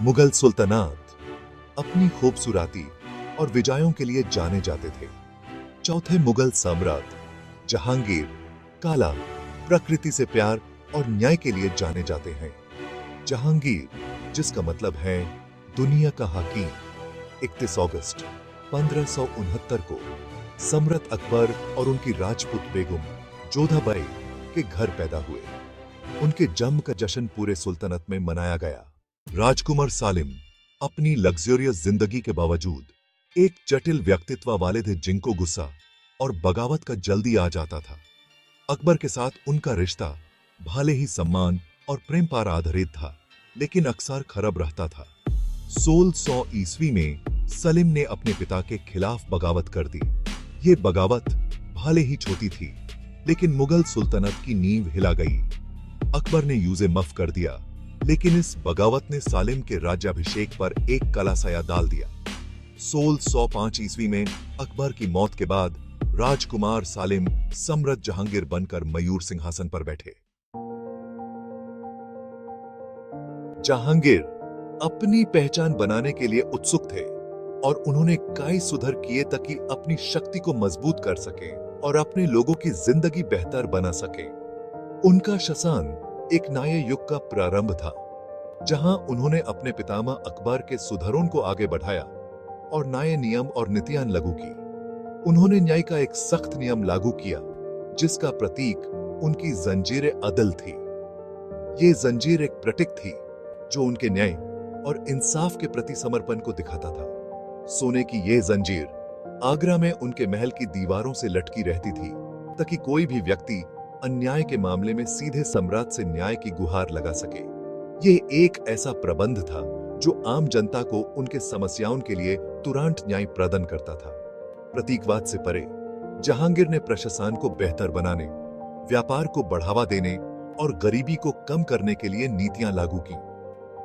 मुगल सुल्तनात अपनी खूबसूरती और विजयों के लिए जाने जाते थे। चौथे मुगल सम्राट जहांगीर काला, प्रकृति से प्यार और न्याय के लिए जाने जाते हैं। जहांगीर, जिसका मतलब है दुनिया का हकीम, 31 अगस्त 1569 को सम्राट अकबर और उनकी राजपूत बेगम जोधाबाई के घर पैदा हुए। उनके जन्म का जश्न पूरे सुल्तनत में मनाया गया। राजकुमार सालिम अपनी लग्जरियस जिंदगी के बावजूद एक जटिल व्यक्तित्व वाले थे, जिनको गुस्सा और बगावत का जल्दी आ जाता था। अकबर के साथ उनका रिश्ता भले ही सम्मान और प्रेम पर आधारित था, लेकिन अक्सर खराब रहता था। 1600 ईस्वी में सलीम ने अपने पिता के खिलाफ बगावत कर दी। ये बगावत भले ही छोटी थी, लेकिन मुगल सुल्तनत की नींव हिला गई। अकबर ने यूज़े माफ कर दिया, लेकिन इस बगावत ने सालिम के राज्याभिषेक पर एक काला साया डाल दिया। 1605 ईस्वी में अकबर की मौत के बाद राजकुमार सालिम सम्राट जहांगीर बनकर मयूर सिंहासन पर बैठे। जहांगीर अपनी पहचान बनाने के लिए उत्सुक थे और उन्होंने कई सुधार किए ताकि अपनी शक्ति को मजबूत कर सकें और अपने लोगों की जिंदगी बेहतर बना सकें। उनका शासन एक नए युग का प्रारंभ था, जहां उन्होंने अपने पितामह अकबर के सुधारों को आगे बढ़ाया और नए नियम और नीतियां लागू की। उन्होंने न्याय का एक सख्त नियम लागू किया, जिसका प्रतीक उनकी जंजीर अदल थी। ये जंजीर एक प्रतीक थी जो उनके न्याय और इंसाफ के प्रति समर्पण को दिखाता था। सोने की ये जंजीर आगरा में उनके महल की दीवारों से लटकी रहती थी, ताकि कोई भी व्यक्ति अन्याय के मामले में सीधे सम्राट से न्याय की गुहार लगा सके। ये एक ऐसा प्रबंध था जो आम जनता को उनके समस्याओं के लिए तुरंत न्याय प्रदान करता था। प्रतीकवाद से परे जहांगीर ने प्रशासन को बेहतर बनाने, व्यापार को बढ़ावा देने और गरीबी को कम करने के लिए नीतियां लागू की।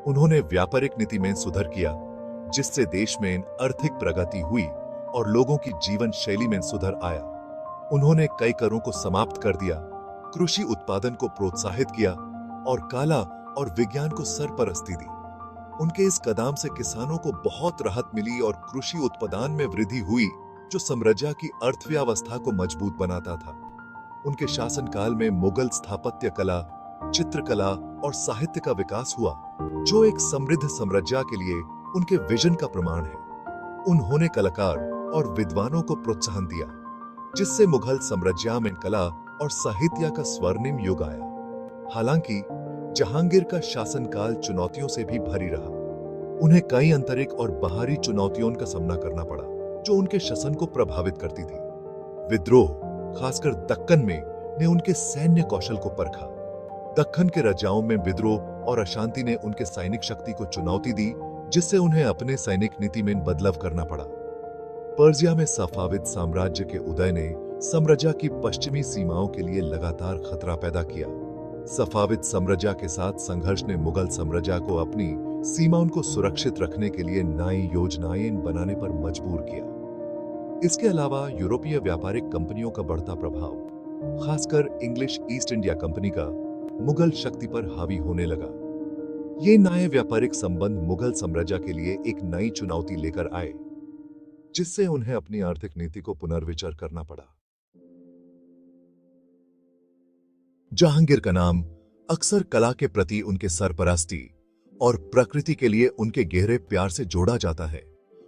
उन्होंने व्यापारिक नीति में सुधार किया, जिससे देश में आर्थिक प्रगति हुई और लोगों की जीवन शैली में सुधार आया। उन्होंने कई करों को समाप्त कर दिया, कृषि उत्पादन को प्रोत्साहित किया और कला और विज्ञान को सरपरस्ती दी। उनके इस कदम से किसानों को बहुत राहत मिली और कृषि उत्पादन में वृद्धि हुई, जो साम्राज्य की अर्थव्यवस्था को मजबूत बनाता था। उनके शासनकाल में मुगल स्थापत्य कला, चित्रकला और साहित्य का विकास हुआ, जो एक समृद्ध साम्राज्य के लिए उनके विजन का प्रमाण है। उन्होंने कलाकार और विद्वानों को प्रोत्साहन दिया, जिससे मुगल साम्राज्य में कला और साहित्य का स्वर्णिम युग आया। हालांकि जहांगीर का शासनकाल चुनौतियों से भी भरी रहा। उन्हें कई आंतरिक और बाहरी चुनौतियों का सामना करना पड़ा, जो उनके शासन को प्रभावित करती थी। विद्रोह, खासकर दक्कन में, ने उनके सैन्य कौशल को परखा। दक्कन के राजाओं में विद्रोह और अशांति ने उनके सैनिक शक्ति को चुनौती दी, जिससे उन्हें अपने सैनिक नीति में बदलाव करना पड़ा। पर्जिया में सफाविद साम्राज्य के उदय ने साम्राज्य की पश्चिमी सीमाओं के लिए लगातार खतरा पैदा किया। सफाविद साम्राज्य के साथ संघर्ष ने मुगल साम्राज्य को अपनी सीमाओं को सुरक्षित रखने के लिए नई योजनाएं बनाने पर मजबूर किया। इसके अलावा यूरोपीय व्यापारिक कंपनियों का बढ़ता प्रभाव, खासकर इंग्लिश ईस्ट इंडिया कंपनी का, मुगल शक्ति पर हावी होने लगा। ये नए व्यापारिक संबंध मुगल साम्राज्य के लिए एक नई चुनौती लेकर आए, जिससे उन्हें अपनी आर्थिक नीति को पुनर्विचार करना पड़ा। जहांगीर का नाम अक्सर कला के प्रति उनके सरपरस्ती और प्रकृति के लिए उनके गहरे प्यार से जोड़ा जाता है।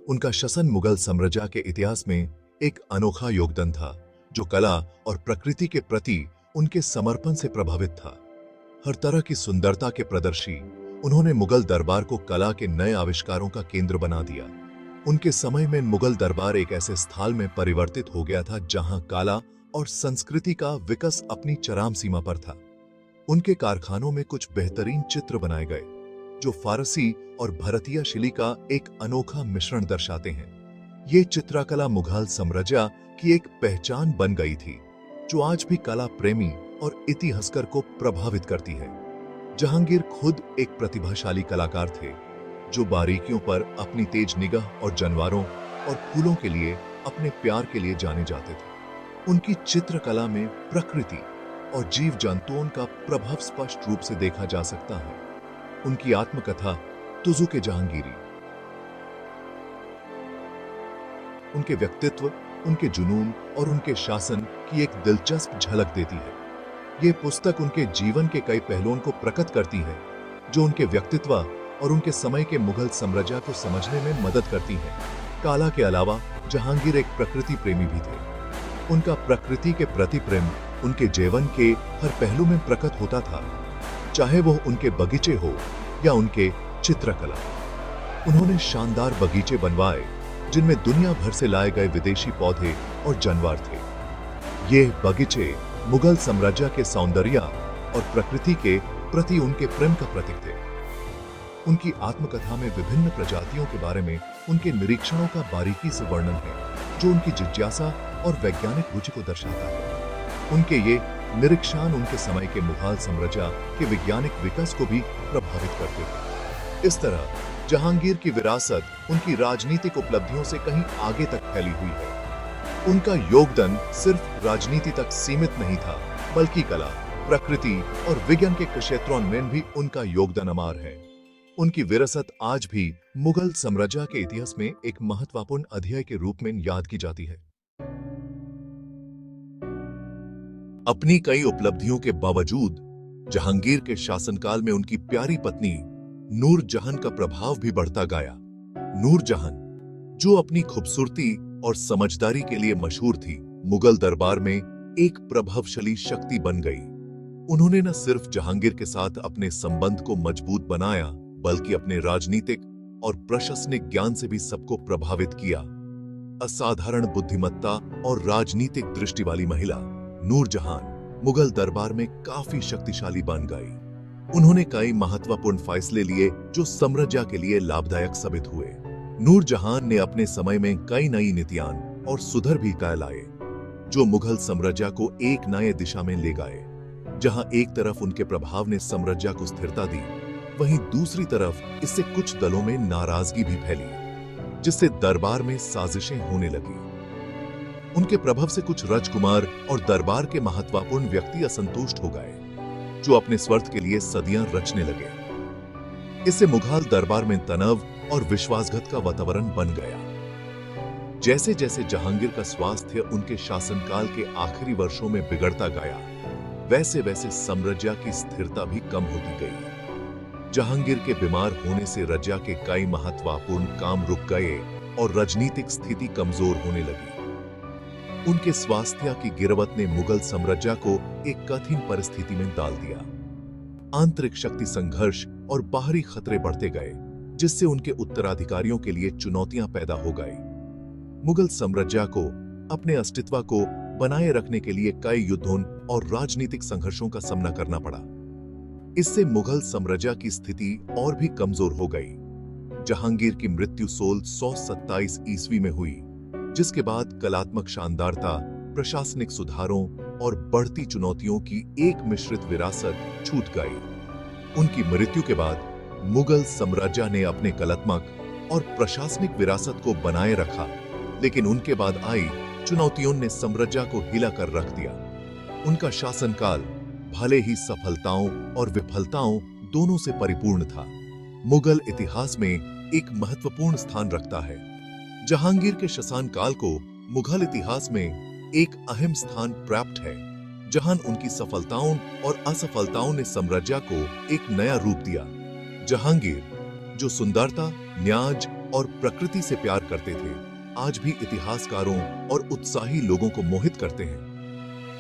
उनका शासन मुगल साम्राज्य के इतिहास में एक अनोखा योगदान था, जो कला और प्रकृति के प्रति उनके समर्पण से प्रभावित था। हर तरह की सुंदरता के प्रदर्शी, उन्होंने मुगल दरबार को कला के नए आविष्कारों का केंद्र बना दिया। उनके समय में मुगल दरबार एक ऐसे स्थल में परिवर्तित हो गया था जहां कला और संस्कृति का विकास अपनी चरम सीमा पर था। उनके कारखानों में कुछ बेहतरीन चित्र बनाए गए, जो फारसी और भारतीय शैली का एक अनोखा मिश्रण दर्शाते हैं। ये चित्रकला मुगल साम्राज्य की एक पहचान बन गई थी, जो आज भी कला प्रेमी और इतिहासकार को प्रभावित करती है। जहांगीर खुद एक प्रतिभाशाली कलाकार थे, जो बारीकियों पर अपनी तेज निगाह और जानवरों और फूलों के लिए अपने प्यार के लिए जाने जाते थे। उनकी चित्रकला में प्रकृति और जीव जंतुओं का प्रभाव स्पष्ट रूप से देखा जा सकता है। उनकी आत्मकथा तुजु के जहांगीरी। उनके व्यक्तित्व, उनके जुनून और उनके शासन की एक दिलचस्प झलक देती है। ये पुस्तक उनके जीवन के कई पहलुओं को प्रकट करती है, जो उनके व्यक्तित्व और उनके समय के मुगल साम्राज्य को समझने में मदद करती है। कला के अलावा जहांगीर एक प्रकृति प्रेमी भी थे। उनका प्रकृति के प्रति प्रेम उनके जीवन के हर पहलू में प्रकट होता था, चाहे वो उनके बगीचे हो या उनके चित्रकला। उन्होंने शानदार बगीचे बनवाए जिनमें दुनिया भर से लाए गए विदेशी पौधे और जानवर थे। ये बगीचे मुगल साम्राज्य के सौंदर्य और प्रकृति के प्रति उनके प्रेम का प्रतीक थे। उनकी आत्मकथा में विभिन्न प्रजातियों के बारे में उनके निरीक्षणों का बारीकी से वर्णन है, जो उनकी जिज्ञासा और वैज्ञानिक रुचि को दर्शाता है। उनके ये निरीक्षण उनके समय के मुगल साम्राज्य के वैज्ञानिक विकास को भी प्रभावित करते थे। इस तरह जहांगीर की विरासत उनकी राजनीतिक उपलब्धियों से कहीं आगे तक फैली हुई है। उनका योगदान सिर्फ राजनीति तक सीमित नहीं था, बल्कि कला, प्रकृति और विज्ञान के क्षेत्रों में भी उनका योगदान अमर है। उनकी विरासत आज भी मुगल साम्राज्य के इतिहास में एक महत्वपूर्ण अध्याय के रूप में याद की जाती है। अपनी कई उपलब्धियों के बावजूद जहांगीर के शासनकाल में उनकी प्यारी पत्नी नूरजहां का प्रभाव भी बढ़ता गया। नूरजहां, जो अपनी खूबसूरती और समझदारी के लिए मशहूर थी, मुगल दरबार में एक प्रभावशाली शक्ति बन गई। उन्होंने न सिर्फ जहांगीर के साथ अपने संबंध को मजबूत बनाया, बल्कि अपने राजनीतिक और प्रशासनिक ज्ञान से भी सबको प्रभावित किया। असाधारण बुद्धिमत्ता और राजनीतिक दृष्टि वाली महिला नूरजहां मुगल दरबार में काफी शक्तिशाली बन गई। उन्होंने कई महत्वपूर्ण फैसले लिए जो साम्राज्य के लिए लाभदायक साबित हुए। नूरजहां ने अपने समय में कई नई नीतियां और सुधार भी लाए, जो मुगल साम्राज्य को एक नए दिशा में ले गए। जहां एक तरफ उनके प्रभाव ने साम्राज्य को स्थिरता दी, वहीं दूसरी तरफ इससे कुछ दलों में नाराजगी भी फैली, जिससे दरबार में साजिशें होने लगी। उनके प्रभाव से कुछ राजकुमार और दरबार के महत्वपूर्ण व्यक्ति असंतुष्ट हो गए, जो अपने स्वार्थ के लिए सदियां रचने लगे। इससे मुगल दरबार में तनाव और विश्वासघात का वातावरण बन गया। जैसे जैसे जहांगीर का स्वास्थ्य उनके शासनकाल के आखिरी वर्षों में बिगड़ता गया, वैसे वैसे साम्राज्य की स्थिरता भी कम होती गई। जहांगीर के बीमार होने से राज्य के कई महत्वपूर्ण काम रुक गए और राजनीतिक स्थिति कमजोर होने लगी। उनके स्वास्थ्य की गिरावट ने मुगल साम्राज्य को एक कठिन परिस्थिति में डाल दिया। आंतरिक शक्ति संघर्ष और बाहरी खतरे बढ़ते गए, जिससे उनके उत्तराधिकारियों के लिए चुनौतियां पैदा हो गई। मुगल साम्राज्य को अपने अस्तित्व को बनाए रखने के लिए कई युद्धों और राजनीतिक संघर्षों का सामना करना पड़ा। इससे मुगल साम्राज्य की स्थिति और भी कमजोर हो गई। जहांगीर की मृत्यु 1627 ईस्वी में हुई, जिसके बाद कलात्मक शानदारता, प्रशासनिक सुधारों और बढ़ती चुनौतियों की एक मिश्रित विरासत छूट गई। उनकी मृत्यु के बाद मुगल साम्राज्य ने अपने कलात्मक और प्रशासनिक विरासत को बनाए रखा, लेकिन उनके बाद आई चुनौतियों ने साम्राज्य को हिला कर रख दिया। उनका शासनकाल भले ही सफलताओं और विफलताओं दोनों से परिपूर्ण था, मुगल इतिहास में एक महत्वपूर्ण स्थान रखता है। जहांगीर के शासनकाल को मुगल इतिहास में एक अहम स्थान प्राप्त है, जहां उनकी सफलताओं और असफलताओं ने साम्राज्य को एक नया रूप दिया। जहांगीर, जो सुंदरता, न्याय और प्रकृति से प्यार करते थे, आज भी इतिहासकारों और उत्साही लोगों को मोहित करते हैं।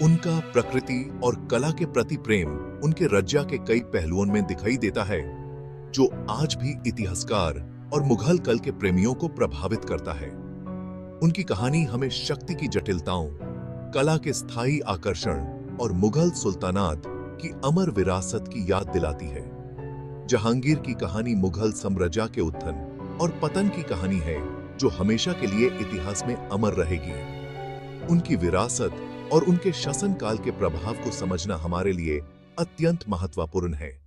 उनका प्रकृति और कला के प्रति प्रेम उनके राज्य के कई पहलुओं में दिखाई देता है, जो आज भी इतिहासकार और मुगल कल के प्रेमियों को प्रभावित करता है। उनकी कहानी हमें शक्ति की जटिलताओं, कला के स्थायी आकर्षण और मुगल सुल्तानात की अमर विरासत की याद दिलाती है। जहांगीर की कहानी मुगल साम्राज्य के उत्थान और पतन की कहानी है, जो हमेशा के लिए इतिहास में अमर रहेगी। उनकी विरासत और उनके शासनकाल के प्रभाव को समझना हमारे लिए अत्यंत महत्वपूर्ण है।